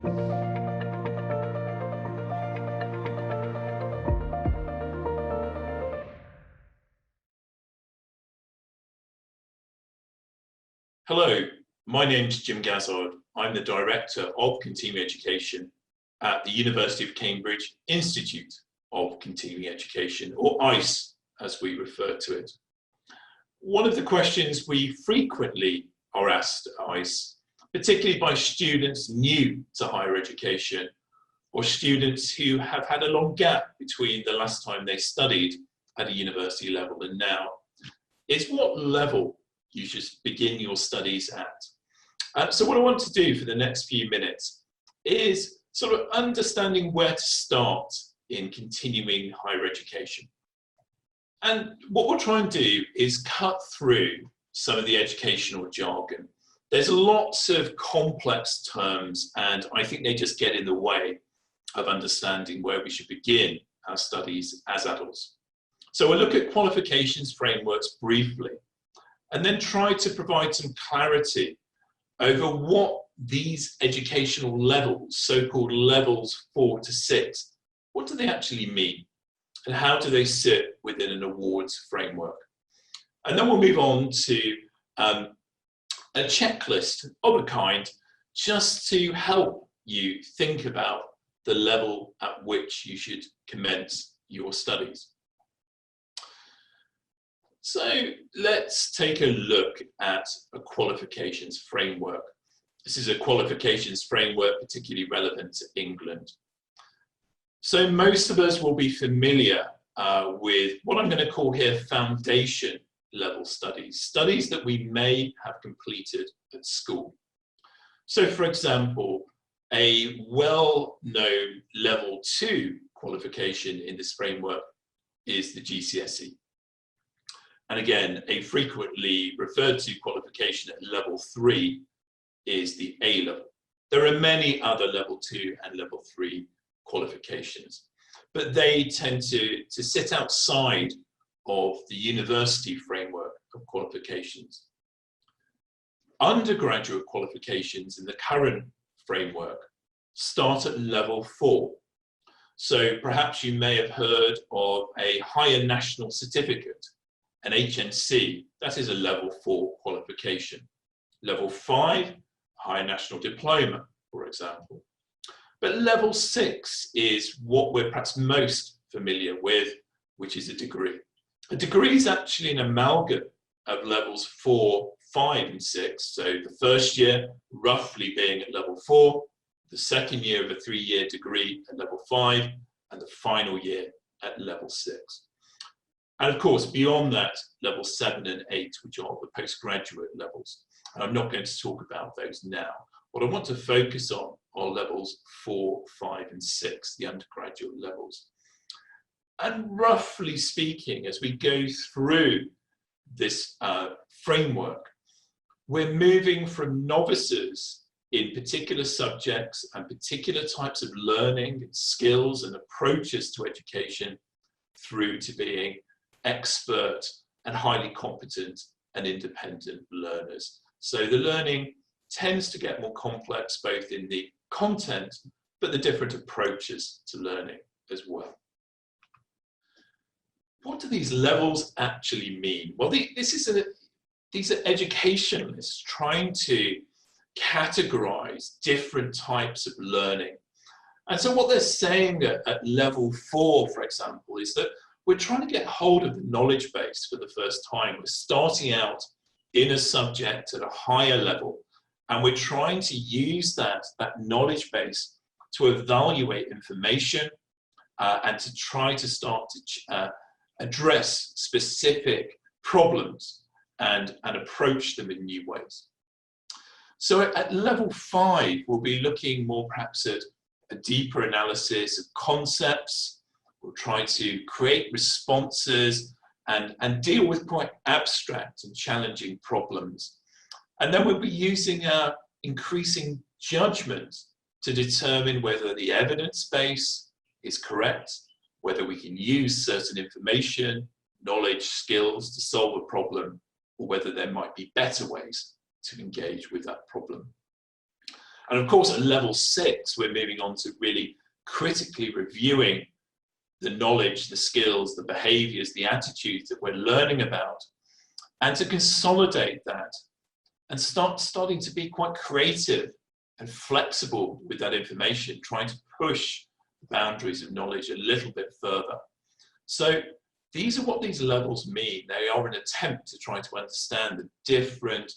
Hello, my name's Jim Gazzard. I'm the Director of Continuing Education at the University of Cambridge Institute of Continuing Education, or ICE as we refer to it. One of the questions we frequently are asked at ICE, particularly by students new to higher education or students who have had a long gap between the last time they studied at a university level and now, is what level you should begin your studies at. So what I want to do for the next few minutes is sort of understanding where to start in continuing higher education. And what we'll try and do is cut through some of the educational jargon. There's lots of complex terms, and I think they just get in the way of understanding where we should begin our studies as adults. So we'll look at qualifications frameworks briefly, and then try to provide some clarity over what these educational levels, so-called levels 4 to 6, what do they actually mean? And how do they sit within an awards framework? And then we'll move on to a checklist of a kind, just to help you think about the level at which you should commence your studies. So let's take a look at a qualifications framework. This is a qualifications framework particularly relevant to England. So most of us will be familiar with what I'm going to call here foundation level studies, studies that we may have completed at school. So for example, a well-known level 2 qualification in this framework is the GCSE. And again, a frequently referred to qualification at level 3 is the A level. There are many other level 2 and level 3 qualifications, but they tend to sit outside of the university framework of qualifications. Undergraduate qualifications in the current framework start at level 4. So perhaps you may have heard of a higher national certificate, an HNC, that is a level 4 qualification. Level 5, higher national diploma, for example. But level 6 is what we're perhaps most familiar with, which is a degree. A degree is actually an amalgam of levels 4, 5, and 6. So the first year roughly being at level 4, the second year of a 3-year degree at level 5, and the final year at level 6. And of course, beyond that, level 7 and 8, which are the postgraduate levels. And I'm not going to talk about those now. What I want to focus on are levels 4, 5, and 6, the undergraduate levels. And roughly speaking, as we go through this framework, we're moving from novices in particular subjects and particular types of learning, skills, and approaches to education through to being expert and highly competent and independent learners. So the learning tends to get more complex both in the content, but the different approaches to learning as well. What do these levels actually mean? Well, these are educationalists trying to categorize different types of learning. And so what they're saying at level 4, for example, is that we're trying to get hold of the knowledge base for the first time. We're starting out in a subject at a higher level, and we're trying to use that knowledge base to evaluate information and to try to start to address specific problems and approach them in new ways. So at level 5, we'll be looking more perhaps at a deeper analysis of concepts. We'll try to create responses and deal with quite abstract and challenging problems. And then we'll be using our increasing judgment to determine whether the evidence base is correct, whether we can use certain information, knowledge, skills to solve a problem, or whether there might be better ways to engage with that problem. And of course, at level 6, we're moving on to really critically reviewing the knowledge, the skills, the behaviors, the attitudes that we're learning about, and to consolidate that and starting to be quite creative and flexible with that information, trying to push the boundaries of knowledge a little bit further. So these are what these levels mean. They are an attempt to try to understand the different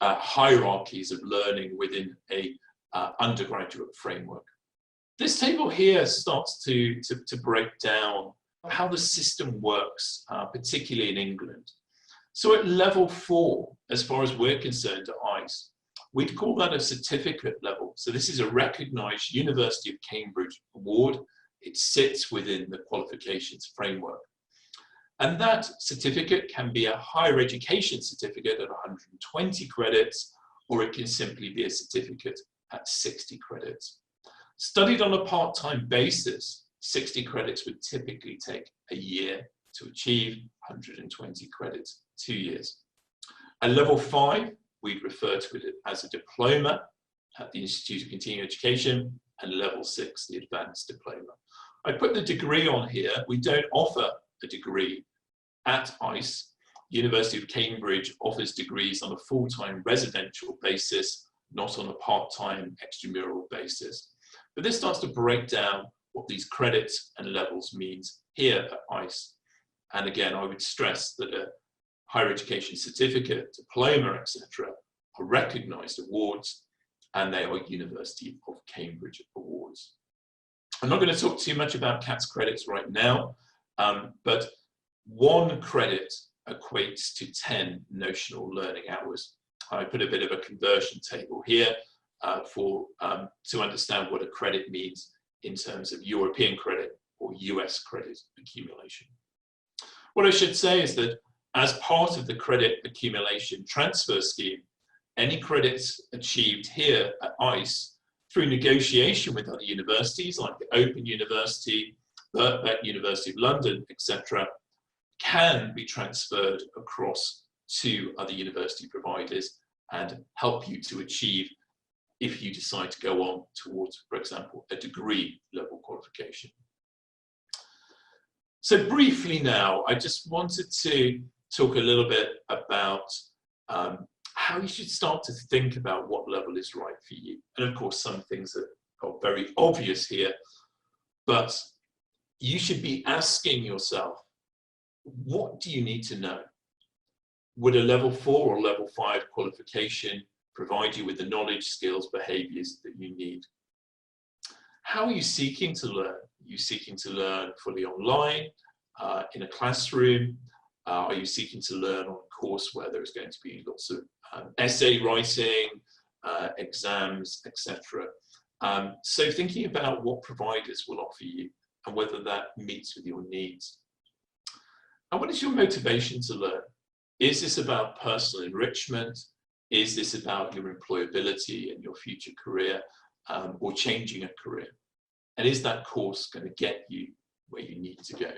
hierarchies of learning within a undergraduate framework. This table here starts to break down how the system works, particularly in England. So at level 4, as far as we're concerned at ICE, we'd call that a certificate level. So this is a recognised University of Cambridge award. It sits within the Qualifications Framework. And that certificate can be a higher education certificate at 120 credits, or it can simply be a certificate at 60 credits. Studied on a part-time basis, 60 credits would typically take a year to achieve, 120 credits, 2 years. At level 5, we'd refer to it as a diploma at the Institute of Continuing Education, and level 6, the advanced diploma. I put the degree on here. We don't offer a degree at ICE. University of Cambridge offers degrees on a full-time residential basis, not on a part-time extramural basis. But this starts to break down what these credits and levels means here at ICE. And again, I would stress that a higher education certificate, diploma, etc. are recognised awards, and they are University of Cambridge awards. I'm not going to talk too much about CATS credits right now, but 1 credit equates to 10 notional learning hours. I put a bit of a conversion table here to understand what a credit means in terms of European credit or US credit accumulation. What I should say is that as part of the credit accumulation transfer scheme, any credits achieved here at ICE through negotiation with other universities like the Open University, Birkbeck, University of London, etc., can be transferred across to other university providers and help you to achieve, if you decide to go on towards, for example, a degree level qualification. So briefly now, I just wanted to talk a little bit about how you should start to think about what level is right for you. And of course, some things that are very obvious here, but you should be asking yourself, what do you need to know? Would a level 4 or level 5 qualification provide you with the knowledge, skills, behaviors that you need? How are you seeking to learn? Are you seeking to learn fully online, in a classroom? Are you seeking to learn on a course where there's going to be lots of essay writing, exams, etc.? So thinking about what providers will offer you and whether that meets with your needs. And what is your motivation to learn? Is this about personal enrichment? Is this about your employability and your future career, or changing a career? And is that course going to get you where you need to go?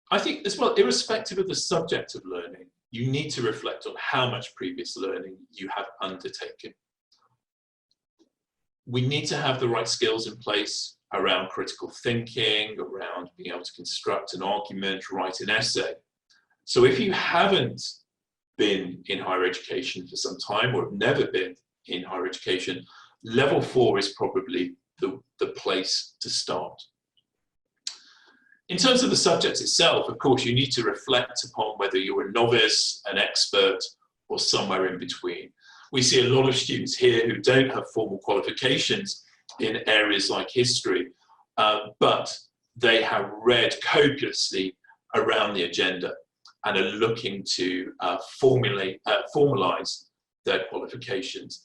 I think as well, irrespective of the subject of learning, you need to reflect on how much previous learning you have undertaken. We need to have the right skills in place around critical thinking, around being able to construct an argument, write an essay. So if you haven't been in higher education for some time or have never been in higher education, level 4 is probably the place to start. In terms of the subject itself, of course, you need to reflect upon whether you're a novice, an expert, or somewhere in between. We see a lot of students here who don't have formal qualifications in areas like history, but they have read copiously around the agenda and are looking to formalize their qualifications.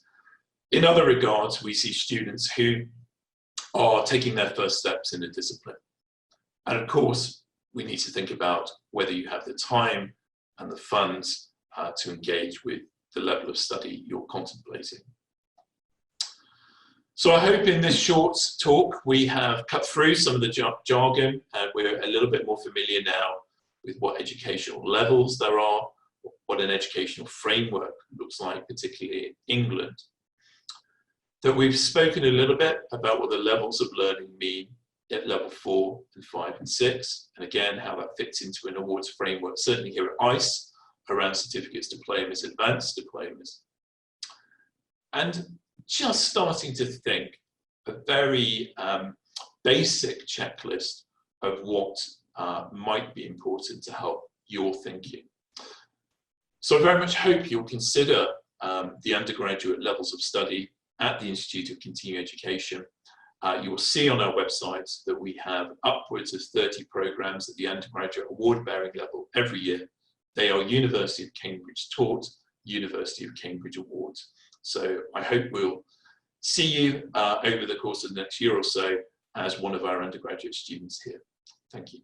In other regards, we see students who are taking their first steps in a discipline. And of course, we need to think about whether you have the time and the funds to engage with the level of study you're contemplating. So I hope in this short talk we have cut through some of the jargon, and we're a little bit more familiar now with what educational levels there are, what an educational framework looks like, particularly in England. that we've spoken a little bit about what the levels of learning mean at level 4 and 5 and 6, and again how that fits into an awards framework, certainly here at ICE, around certificates, diplomas, advanced diplomas. And just starting to think a very basic checklist of what might be important to help your thinking. So I very much hope you'll consider the undergraduate levels of study at the Institute of Continuing Education. You will see on our website that we have upwards of 30 programs at the undergraduate award-bearing level every year. They are University of Cambridge taught, University of Cambridge awards. So I hope we'll see you over the course of the next year or so as one of our undergraduate students here. Thank you.